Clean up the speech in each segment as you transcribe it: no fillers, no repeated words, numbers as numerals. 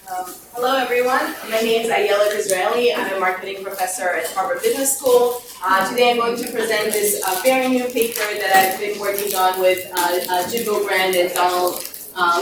Hello everyone, my name is Ayelet. I'm a marketing professor at Harvard Business School. Today I'm going to present this very new paper that I've been working on with Jimbo Brand and Donald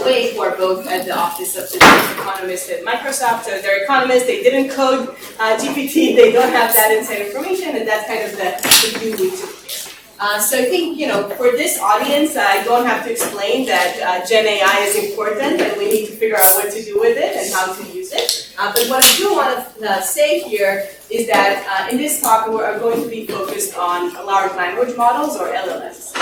Lake, who are both at the Office of the Chief Economist at Microsoft. So they're economists, they didn't code GPT, they don't have that inside information, and that's kind of the view we took here. So I think, for this audience, I don't have to explain that Gen AI is important and we need to figure out what to do with it and how to use it. But what I do want to say here is that in this talk, we're going to be focused on large language models, or LLMs.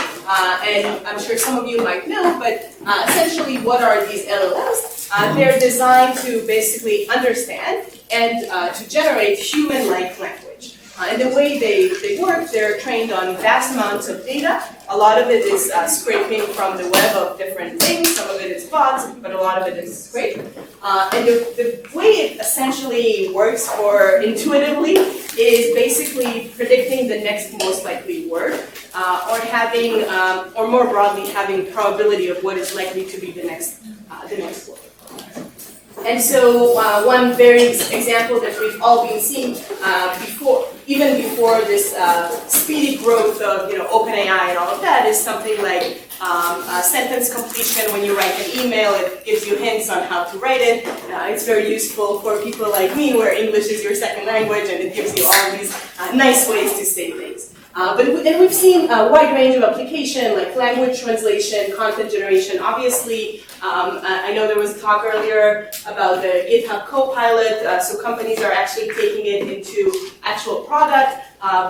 And I'm sure some of you might know, but essentially what are these LLMs? They're designed to basically understand and to generate human-like language. And the way they work, they're trained on vast amounts of data. A lot of it is scraping from the web of different things. Some of it is bots, but a lot of it is scraped. And the way it essentially works, or intuitively, is basically predicting the next most likely word, or having, or more broadly, having probability of what is likely to be the next word. And so one very example that we've all been seeing even before this speedy growth of OpenAI and all of that, is something like sentence completion. When you write an email, it gives you hints on how to write it. It's very useful for people like me, where English is your second language, and it gives you all these nice ways to say things. But we've seen a wide range of application, like language translation, content generation. Obviously, I know there was talk earlier about the GitHub Copilot, so companies are actually taking it into actual product.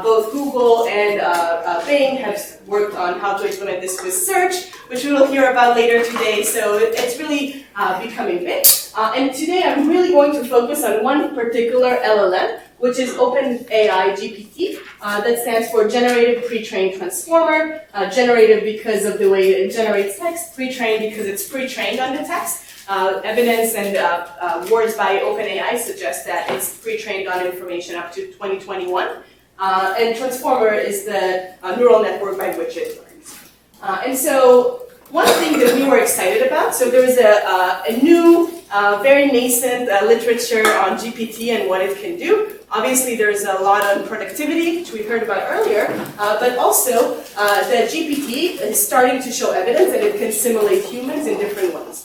Both Google and Bing have worked on how to implement this with search, which we will hear about later today. So it's really becoming big. And today I'm really going to focus on one particular LLM, which is OpenAI GPT. That stands for Generative Pre-trained Transformer. Generative because of the way it generates text, pre-trained because it's pre-trained on the text. Evidence and words by OpenAI suggest that it's pre-trained on information up to 2021. And transformer is the neural network by which it learns. And so one thing that we were excited about, so there is a new, very nascent literature on GPT and what it can do. Obviously, there's a lot on productivity, which we heard about earlier, but also the GPT is starting to show evidence that it can simulate humans in different ways.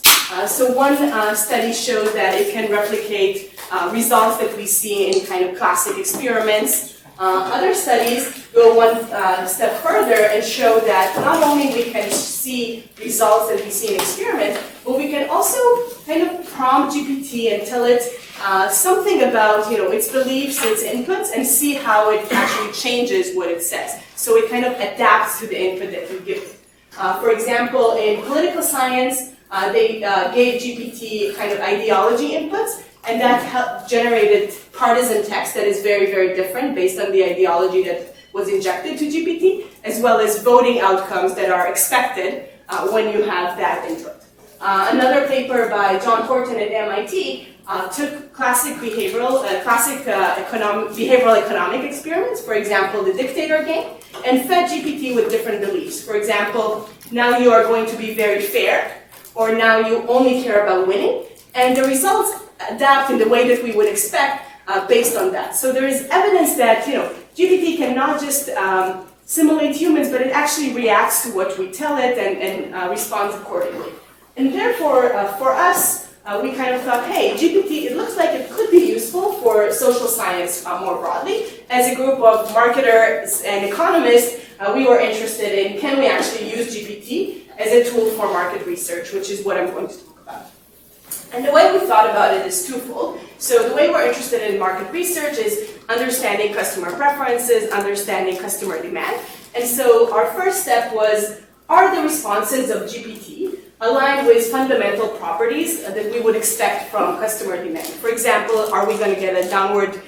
So one study showed that it can replicate results that we see in kind of classic experiments. Other studies go one step further and show that not only we can see results that we see in experiments, but we can also kind of prompt GPT and tell it something about its beliefs, its inputs, and see how it actually changes what it says. So it kind of adapts to the input that you give it. For example, in political science, they gave GPT kind of ideology inputs, and that generated partisan text that is very, very different based on the ideology that was injected to GPT, as well as voting outcomes that are expected when you have that input. Another paper by John Wharton at MIT took classic behavioral economic experiments, for example, the dictator game, and fed GPT with different beliefs. For example, now you are going to be very fair, or now you only care about winning, and the results adapt in the way that we would expect based on that. So there is evidence that GPT can not just simulate humans, but it actually reacts to what we tell it and responds accordingly. And therefore, for us, we kind of thought, hey, GPT, it looks like it could be useful for social science more broadly. As a group of marketers and economists, we were interested in, can we actually use GPT as a tool for market research, which is what I'm going to talk about. And the way we thought about it is twofold. So the way we're interested in market research is understanding customer preferences, understanding customer demand. And so our first step was, are the responses of GPT aligned with fundamental properties that we would expect from customer demand? For example, are we going to get a downward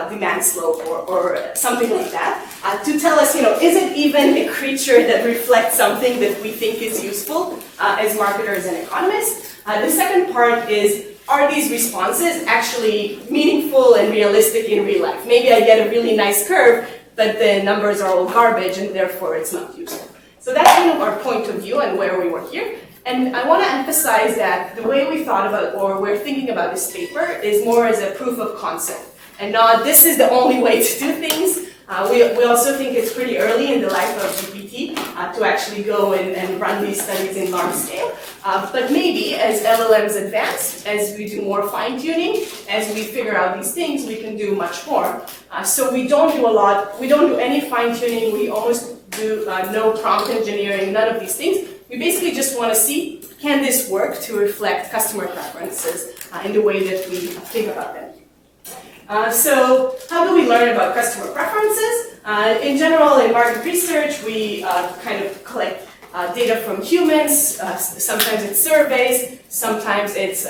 demand slope or something like that to tell us, is it even a creature that reflects something that we think is useful as marketers and economists? The second part is, are these responses actually meaningful and realistic in real life? Maybe I get a really nice curve, but the numbers are all garbage and therefore it's not useful. So that's kind of our point of view and where we were here. And I want to emphasize that the way we thought about, or we're thinking about this paper, is more as a proof of concept, and not this is the only way to do things. We also think it's pretty early in the life of GPT to actually go and run these studies in large scale. But maybe as LLMs advance, as we do more fine-tuning, as we figure out these things, we can do much more. So we don't do any fine-tuning, we almost do no prompt engineering, none of these things. We basically just want to see, can this work to reflect customer preferences in the way that we think about them. So how do we learn about customer preferences? In general, in market research, we kind of collect data from humans. Sometimes it's surveys, sometimes it's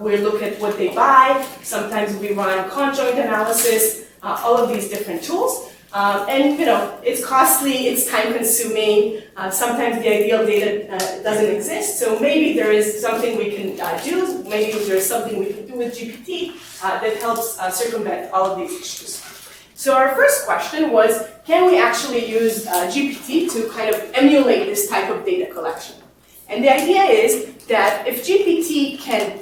we look at what they buy, sometimes we run conjoint analysis, all of these different tools. And it's costly, it's time consuming, sometimes the ideal data doesn't exist, so maybe there is something we can do, maybe there's something we can do with GPT that helps circumvent all of these issues. So our first question was, can we actually use GPT to kind of emulate this type of data collection? And the idea is that if GPT can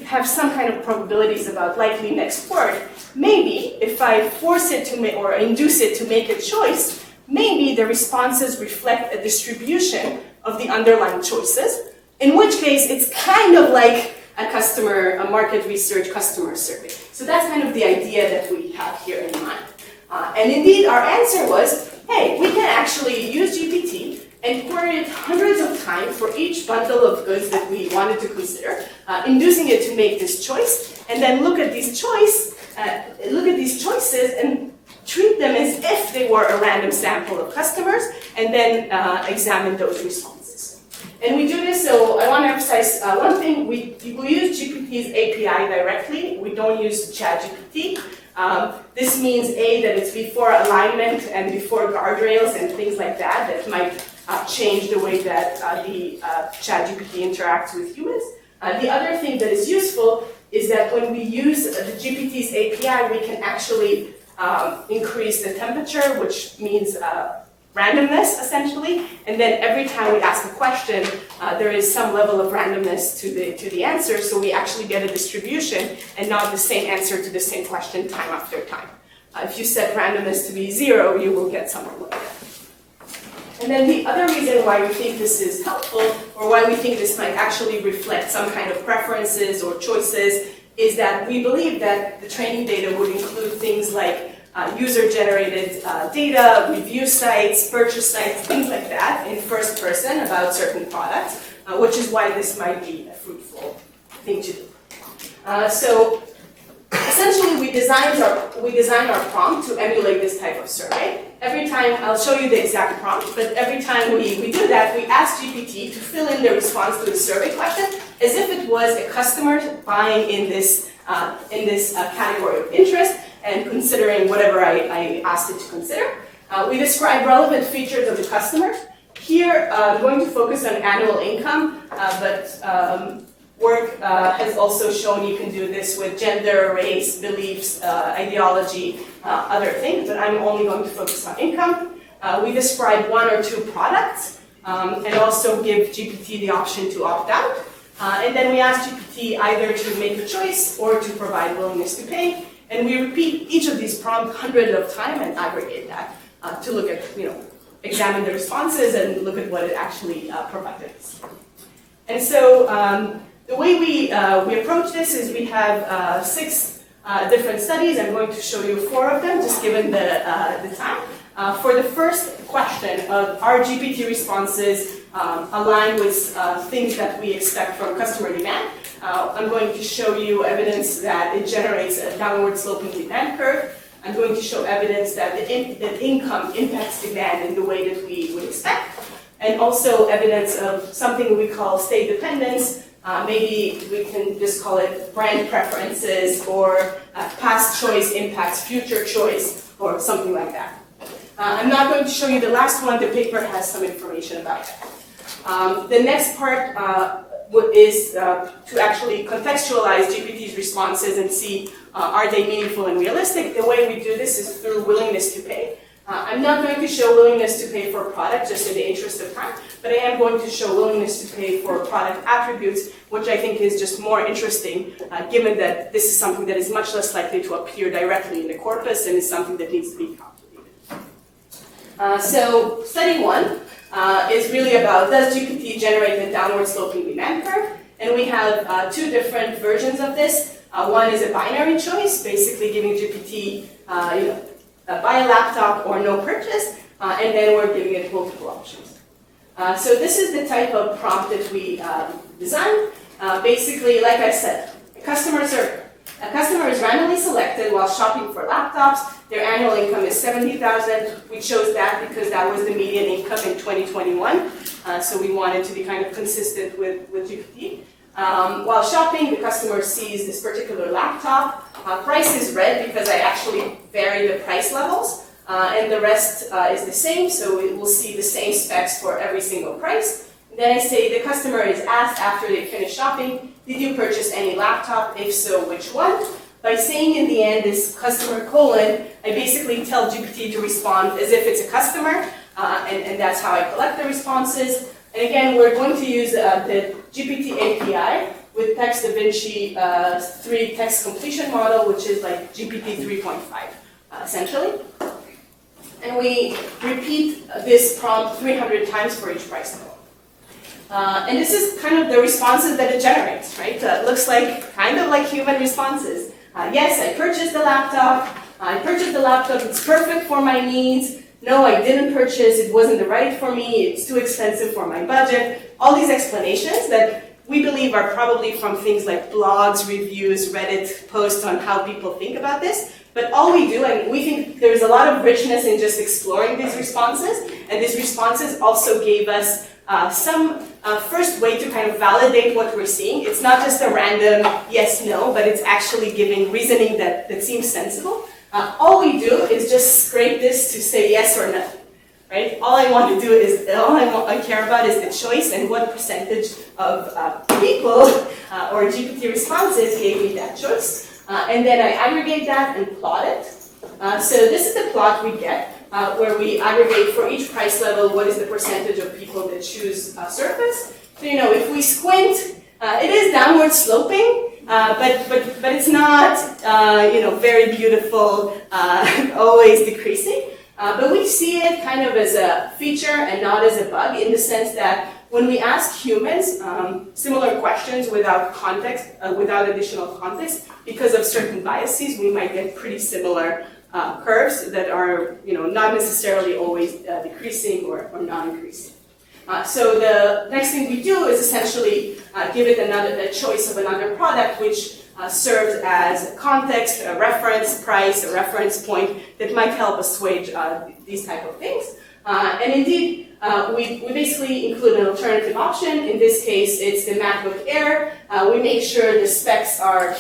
have some kind of probabilities about likely next word, maybe if I force it to make or induce it to make a choice, maybe the responses reflect a distribution of the underlying choices, in which case it's kind of like a market research customer survey. So that's kind of the idea that we have here in mind. And indeed, our answer was, hey, we can actually use GPT and query it hundreds of times for each bundle of goods that we wanted to consider, inducing it to make this choice, and then look at these choices and treat them as if they were a random sample of customers, and then examine those responses. And we do this, so I want to emphasize one thing, we use GPT's API directly, we don't use ChatGPT. This means, A, that it's before alignment and before guardrails and things like that, that might change the way that the ChatGPT interacts with humans. The other thing that is useful is that when we use the GPT's API, we can actually increase the temperature, which means randomness, essentially. And then every time we ask a question, there is some level of randomness to the answer, so we actually get a distribution and not the same answer to the same question time after time. If you set randomness to be 0, you will get something like that. And then the other reason why we think this is helpful, or why we think this might actually reflect some kind of preferences or choices, is that we believe that the training data would include things like user-generated data, review sites, purchase sites, things like that in first person about certain products, which is why this might be a fruitful thing to do. So essentially, we design our prompt to emulate this type of survey. Every time, I'll show you the exact prompt, but every time we do that, we ask GPT to fill in the response to the survey question as if it was a customer buying in this category of interest and considering whatever I asked it to consider. We describe relevant features of the customer. Here, I'm going to focus on annual income, but work has also shown you can do this with gender, race, beliefs, ideology, other things, but I'm only going to focus on income. We describe 1 or 2 products and also give GPT the option to opt out. And then we ask GPT either to make a choice or to provide willingness to pay. And we repeat each of these prompts hundreds of times and aggregate that to look at, examine the responses and look at what it actually provided us. And so the way we approach this is we have 6 different studies. I'm going to show you 4 of them, just given the time. For the first question of are GPT responses aligned with things that we expect from customer demand, I'm going to show you evidence that it generates a downward sloping demand curve. I'm going to show evidence that that income impacts demand in the way that we would expect, and also evidence of something we call state dependence. Maybe we can just call it brand preferences, or past choice impacts future choice, or something like that. I'm not going to show you the last one. The paper has some information about that. The next part is to actually contextualize GPT's responses and see are they meaningful and realistic. The way we do this is through willingness to pay. I'm not going to show willingness to pay for a product just in the interest of time, but I am going to show willingness to pay for product attributes, which I think is just more interesting, given that this is something that is much less likely to appear directly in the corpus and is something that needs to be calculated. So study one is really about, does GPT generate a downward sloping demand curve? And we have two different versions of this. One is a binary choice, basically giving GPT, buy a laptop or no purchase, and then we're giving it multiple options. So this is the type of prompt that we designed. Basically, like I said, a customer is randomly selected while shopping for laptops. Their annual income is $70,000. We chose that because that was the median income in 2021. So we wanted to be kind of consistent with GPT. While shopping, the customer sees this particular laptop. Price is red because I actually vary the price levels, and the rest is the same, so it will see the same specs for every single price. Then I say the customer is asked after they finish shopping, did you purchase any laptop? If so, which one? By saying in the end this customer colon, I basically tell GPT to respond as if it's a customer, and that's how I collect the responses. And again, we're going to use the GPT API with Text DaVinci 3 text completion model, which is like GPT 3.5, essentially. And we repeat this prompt 300 times for each price level. And this is kind of the responses that it generates, right? Looks like kind of like human responses. Yes, I purchased the laptop. It's perfect for my needs. No, I didn't purchase. It wasn't the right for me. It's too expensive for my budget. All these explanations that we believe are probably from things like blogs, reviews, Reddit posts on how people think about this. But all we do, and we think there's a lot of richness in just exploring these responses. And these responses also gave us some first way to kind of validate what we're seeing. It's not just a random yes, no, but it's actually giving reasoning that seems sensible. All we do is just scrape this to say yes or no, right? All I want to do is, I care about is the choice and what percentage of people or GPT responses gave me that choice. And then I aggregate that and plot it. So this is the plot we get, where we aggregate for each price level what is the percentage of people that choose Surface. So, if we squint, it is downward sloping. But it's not, very beautiful, always decreasing. But we see it kind of as a feature and not as a bug, in the sense that when we ask humans similar questions without context, without additional context, because of certain biases, we might get pretty similar curves that are, not necessarily always decreasing or not increasing. So the next thing we do is essentially give it a choice of another product, which serves as context, a reference price, a reference point that might help assuage these type of things. And indeed, we basically include an alternative option. In this case, it's the MacBook Air. We make sure the specs are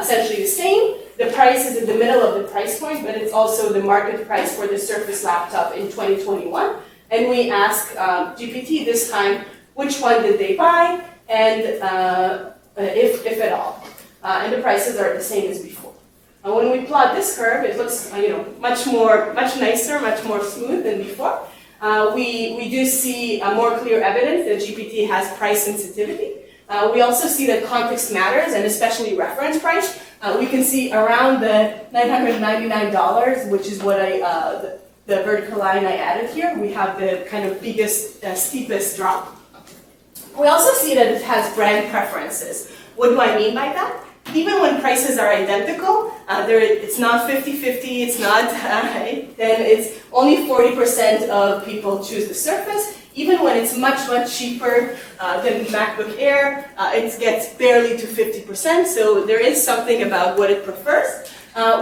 essentially the same. The price is in the middle of the price point, but it's also the market price for the Surface laptop in 2021. And we ask GPT this time, which one did they buy, and if at all. And the prices are the same as before. When we plot this curve, it looks much nicer, much more smooth than before. We do see more clear evidence that GPT has price sensitivity. We also see that context matters, and especially reference price. We can see around the $999, which is what the vertical line I added here. We have the kind of biggest, steepest drop. We also see that it has brand preferences. What do I mean by that? Even when prices are identical, it's not 50-50, it's not, then it's only 40% of people choose the Surface. Even when it's much, much cheaper than MacBook Air, it gets barely to 50%, so there is something about what it prefers.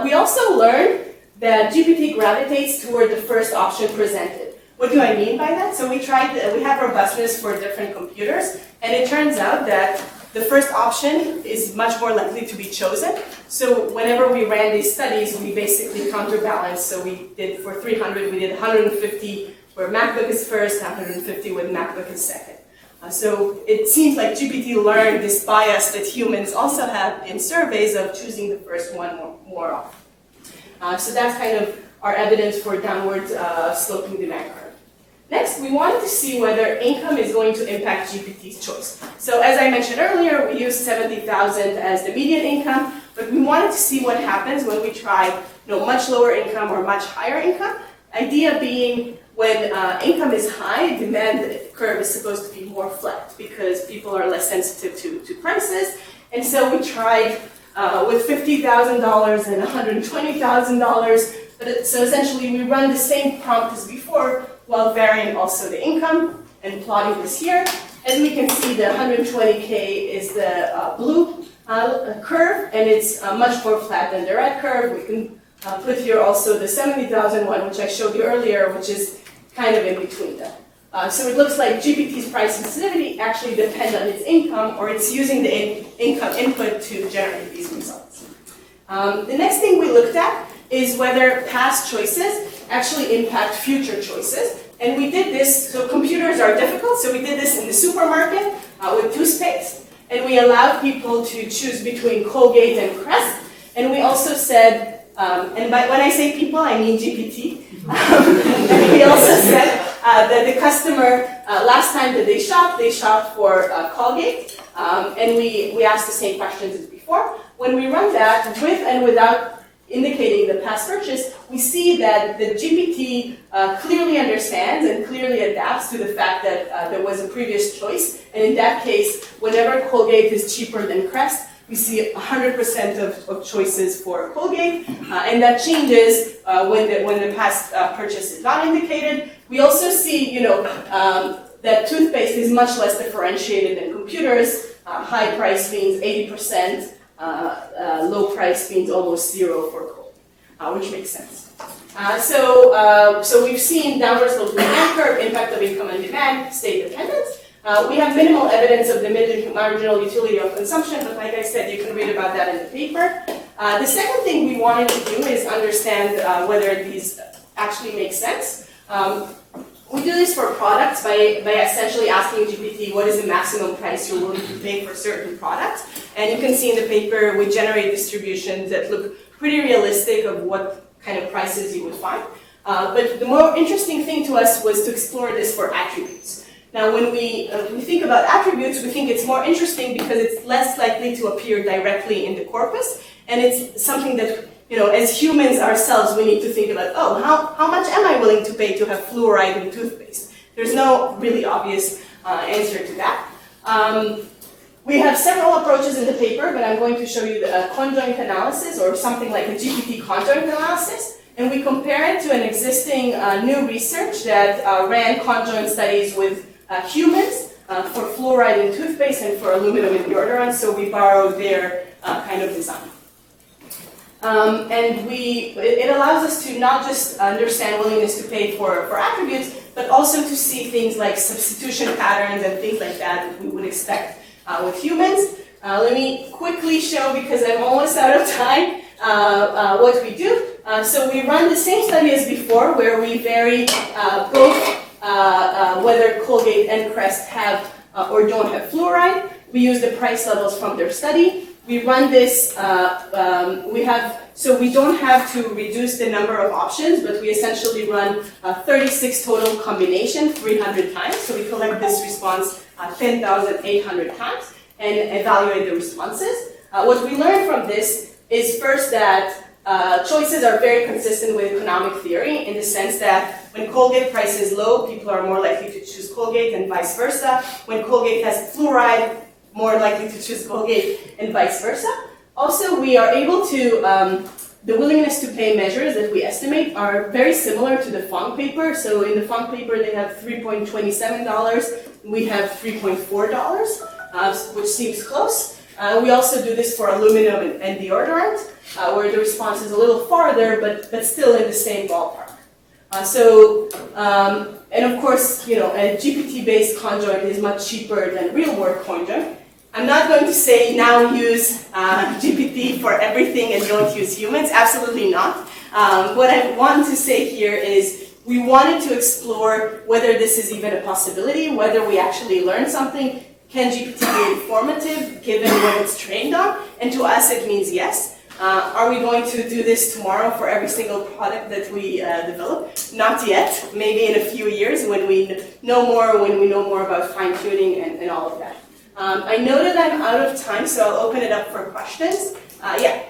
We also learned that GPT gravitates toward the first option presented. What do I mean by that? So we have robustness for different computers, and it turns out that the first option is much more likely to be chosen. So whenever we ran these studies, we basically counterbalanced. So we did, for 300, we did 150 where MacBook is first, 150 with MacBook is second. So it seems like GPT learned this bias that humans also have in surveys of choosing the first one more often. So that's kind of are evidence for downward sloping demand curve. Next, we wanted to see whether income is going to impact GPT's choice. So as I mentioned earlier, we used 70,000 as the median income, but we wanted to see what happens when we try much lower income or much higher income. Idea being, when income is high, demand curve is supposed to be more flat because people are less sensitive to prices. And so we tried with $50,000 and $120,000. So essentially, we run the same prompt as before while varying also the income and plotting this here. As we can see, the 120K is the blue curve, and it's much more flat than the red curve. We can put here also the 70,000 one, which I showed you earlier, which is kind of in between them. So it looks like GPT's price sensitivity actually depends on its income, or it's using the income input to generate these results. The next thing we looked at is whether past choices actually impact future choices. And we did this, so computers are difficult, so we did this in the supermarket with toothpaste. And we allowed people to choose between Colgate and Crest. And we also said, when I say people, I mean GPT. And we also said that the customer, last time that they shopped for Colgate. And we asked the same questions as before. When we run that, with and without indicating the past purchase, we see that the GPT clearly understands and clearly adapts to the fact that there was a previous choice. And in that case, whenever Colgate is cheaper than Crest, we see 100% of choices for Colgate, and that changes when the past purchase is not indicated. We also see, that toothpaste is much less differentiated than computers. High price means 80%, low price means almost zero for Colgate, which makes sense. So we've seen downward sloping demand curve, impact of income and demand, state dependence. We have minimal evidence of the marginal utility of consumption, but like I said, you can read about that in the paper. The second thing we wanted to do is understand whether these actually make sense. We do this for products by essentially asking GPT what is the maximum price you're willing to pay for certain products. And you can see in the paper we generate distributions that look pretty realistic of what kind of prices you would find. But the more interesting thing to us was to explore this for attributes. Now, when we think about attributes, we think it's more interesting because it's less likely to appear directly in the corpus, and it's something that, as humans ourselves, we need to think about, how much am I willing to pay to have fluoride in toothpaste? There's no really obvious answer to that. We have several approaches in the paper, but I'm going to show you the conjoint analysis, or something like a GPT conjoint analysis. And we compare it to an existing new research that ran conjoint studies with humans for fluoride in toothpaste and for aluminum in deodorant, so we borrowed their kind of design. And it allows us to not just understand willingness to pay for attributes, but also to see things like substitution patterns and things like that we would expect with humans. Let me quickly show, because I'm almost out of time, what we do. So we run the same study as before, where we vary both whether Colgate and Crest have or don't have fluoride. We use the price levels from their study. We run this, so we don't have to reduce the number of options, but we essentially run 36 total combinations 300 times. So we collect this response 10,800 times and evaluate the responses. What we learned from this is first that choices are very consistent with economic theory, in the sense that when Colgate price is low, people are more likely to choose Colgate and vice versa. When Colgate has fluoride, more likely to choose Colgate and vice versa. Also, we are able to, the willingness to pay measures that we estimate are very similar to the Fong paper. So in the Fong paper, they have $3.27. We have $3.4, which seems close. We also do this for aluminum and deodorant, where the response is a little farther, but still in the same ballpark. And of course, a GPT-based conjoint is much cheaper than real-world conjoint. I'm not going to say now use GPT for everything and don't use humans. Absolutely not. What I want to say here is we wanted to explore whether this is even a possibility, whether we actually learn something. Can GPT be informative given what it's trained on? And to us, it means yes. Are we going to do this tomorrow for every single product that we develop? Not yet. Maybe in a few years when we know more about fine-tuning and all of that. I know that I'm out of time, so I'll open it up for questions. Yeah.